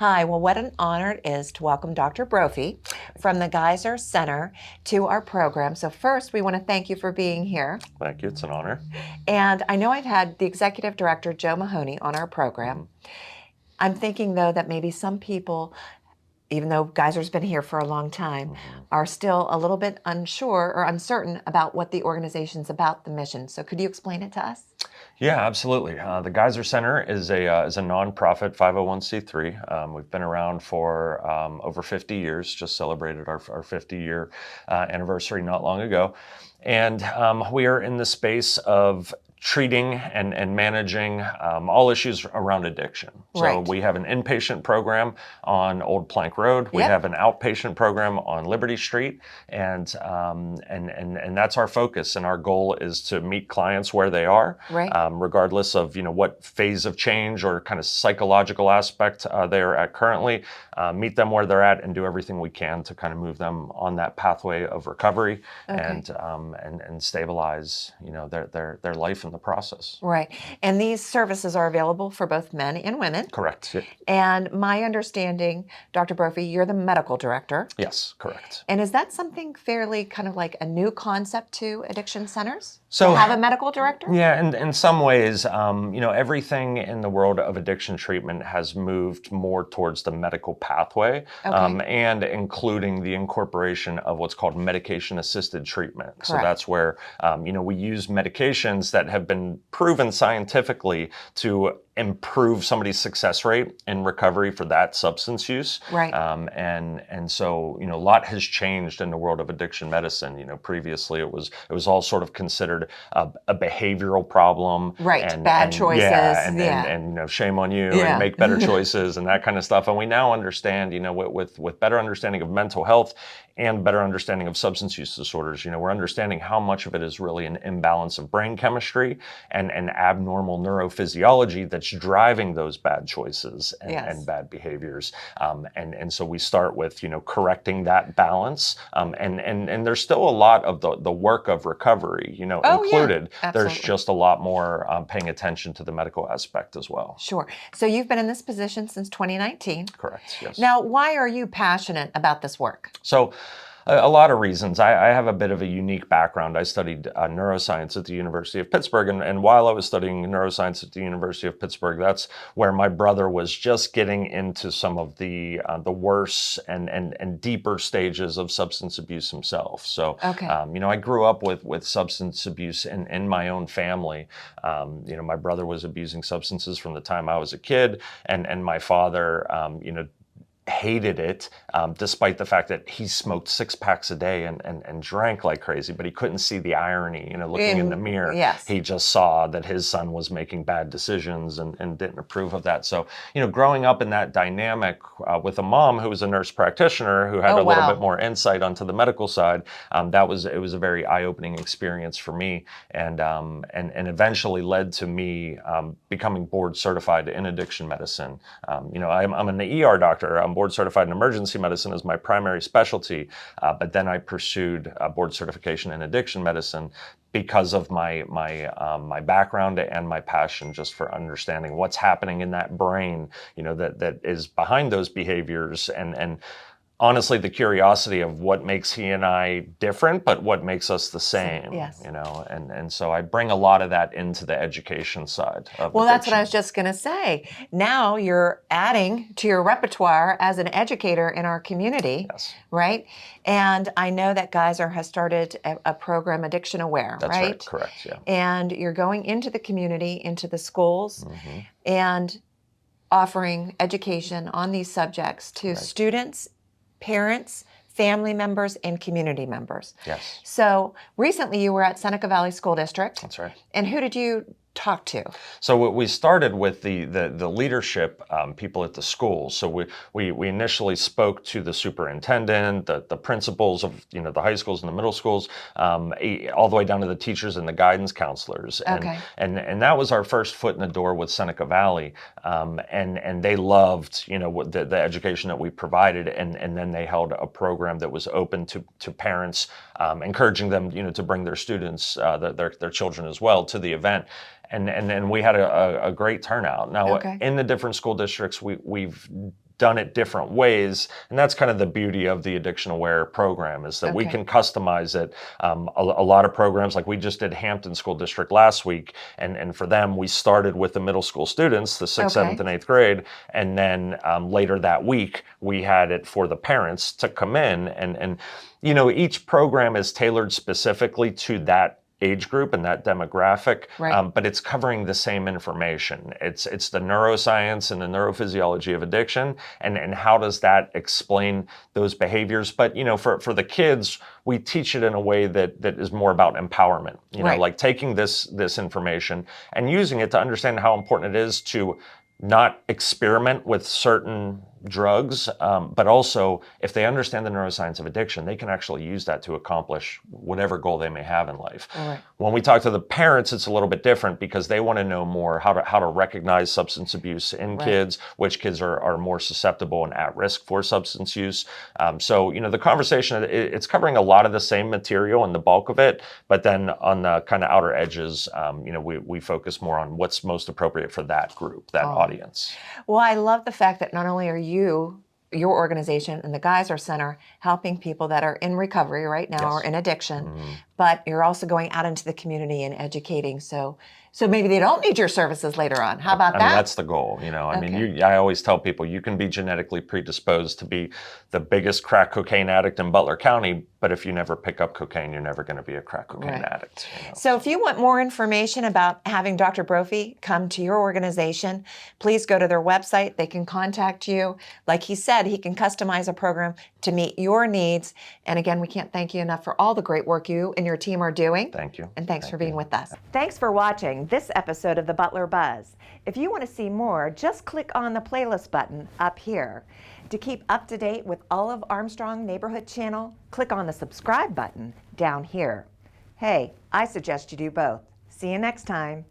Hi, well, what an honor it is to welcome Dr. Brophy from the Gaiser Center to our program. So first, we want to thank you for being here. Thank you. It's an honor. And I know I've had the executive director, Joe Mahoney, on our program. I'm thinking, though, that maybe some people, even though Geiser's been here for a long time, are still a little bit unsure or uncertain about what the organization's about, the mission. So could you explain it to us? Yeah, absolutely. The Gaiser Center is a nonprofit 501c3. We've been around for over 50 years. Just celebrated our 50-year anniversary not long ago, and we are in the space of treating and managing all issues around addiction. So we have an inpatient program on Old Plank Road. We have an outpatient program on Liberty Street, and that's our focus. And our goal is to meet clients where they are, regardless of what phase of change or kind of psychological aspect they are at currently. Meet them where they're at and do everything we can to kind of move them on that pathway of recovery and stabilize their life in the process. Right. And these services are available for both men and women. Correct. And my understanding, Dr. Brophy, you're the medical director. Yes, correct. And is that something fairly kind of like a new concept to addiction centers? So to have a medical director? Yeah, and in some ways, everything in the world of addiction treatment has moved more towards the medical pathway, and including the incorporation of what's called medication-assisted treatment. Correct. So that's where, we use medications that have been proven scientifically to improve somebody's success rate in recovery for that substance use. Right. And so, a lot has changed in the world of addiction medicine. Previously it was all sort of considered a behavioral problem. Right. And, bad choices. And shame on you and make better choices and that kind of stuff. And we now understand, with better understanding of mental health and better understanding of substance use disorders, we're understanding how much of it is really an imbalance of brain chemistry and abnormal neurophysiology that's driving those bad choices and bad behaviors. And so we start with, correcting that balance. And there's still a lot of the work of recovery, included. There's just a lot more paying attention to the medical aspect as well. Sure. So you've been in this position since 2019. Correct, yes. Now, why are you passionate about this work? So, a lot of reasons. I have a bit of a unique background. I studied neuroscience at the University of Pittsburgh, and while I was studying neuroscience at the University of Pittsburgh, that's where my brother was just getting into some of the worse and deeper stages of substance abuse himself. So, I grew up with substance abuse in my own family. My brother was abusing substances from the time I was a kid, and my father, hated it, despite the fact that he smoked 6 packs a day and drank like crazy, but he couldn't see the irony, looking in the mirror. Yes. He just saw that his son was making bad decisions and didn't approve of that. So, growing up in that dynamic with a mom who was a nurse practitioner who had a little bit more insight onto the medical side, it was a very eye-opening experience for me, and eventually led to me becoming board certified in addiction medicine. I'm an ER doctor. I'm board certified in emergency medicine as my primary specialty, but then I pursued board certification in addiction medicine because of my background and my passion just for understanding what's happening in that brain, that is behind those behaviors, and honestly, the curiosity of what makes he and I different, but what makes us the same. Yes. And so I bring a lot of that into the education side of Well, addiction. that's what I was just going to say. Now you're adding to your repertoire as an educator in our community, right? And I know that Gaiser has started a program, Addiction Aware, That's right? Correct, yeah. And you're going into the community, into the schools, and offering education on these subjects to students, parents, family members, and community members. Yes. So recently you were at Seneca Valley School District. That's right. And who did you talk to? So we started with the leadership people at the schools. So we initially spoke to the superintendent, the principals of the high schools and the middle schools, all the way down to the teachers and the guidance counselors. And that was our first foot in the door with Seneca Valley. And they loved the education that we provided, and then they held a program that was open to parents, encouraging them to bring their students, their children as well, to the event. And we had a great turnout. Now, in the different school districts, we've done it different ways. And that's kind of the beauty of the Addiction Aware program, is that we can customize it. A lot of programs, like we just did Hampton School District last week, and for them, we started with the middle school students, the 6th, 7th, and 8th grade, and then later that week, we had it for the parents to come in, and you know, each program is tailored specifically to that age group and that demographic, but it's covering the same information. It's the neuroscience and the neurophysiology of addiction, and how does that explain those behaviors. But you know, for the kids, we teach it in a way that is more about empowerment. You know, like taking this information and using it to understand how important it is to not experiment with certain drugs, but also if they understand the neuroscience of addiction, they can actually use that to accomplish whatever goal they may have in life. When we talk to the parents, it's a little bit different, because they want to know more how to recognize substance abuse in kids, which kids are more susceptible and at risk for substance use. So, you know, the conversation, it's covering a lot of the same material and the bulk of it, but then on the kind of outer edges, you know, we focus more on what's most appropriate for that group, that audience. Well, I love the fact that not only are your organization and the Gaiser Center helping people that are in recovery right now or in addiction, but you're also going out into the community and educating. So maybe they don't need your services later on. How about that? I mean, that's the goal. You know, I mean, I always tell people you can be genetically predisposed to be the biggest crack cocaine addict in Butler County, but if you never pick up cocaine, you're never going to be a crack cocaine addict. You know? So if you want more information about having Dr. Brophy come to your organization, please go to their website. They can contact you. Like he said, he can customize a program to meet your needs. And again, we can't thank you enough for all the great work you and your team are doing. Thank you. And thanks for being with us. Thanks for watching this episode of the Butler Buzz. If you want to see more, just click on the playlist button up here. To keep up to date with all of Armstrong Neighborhood Channel, click on the subscribe button down here. Hey, I suggest you do both. See you next time.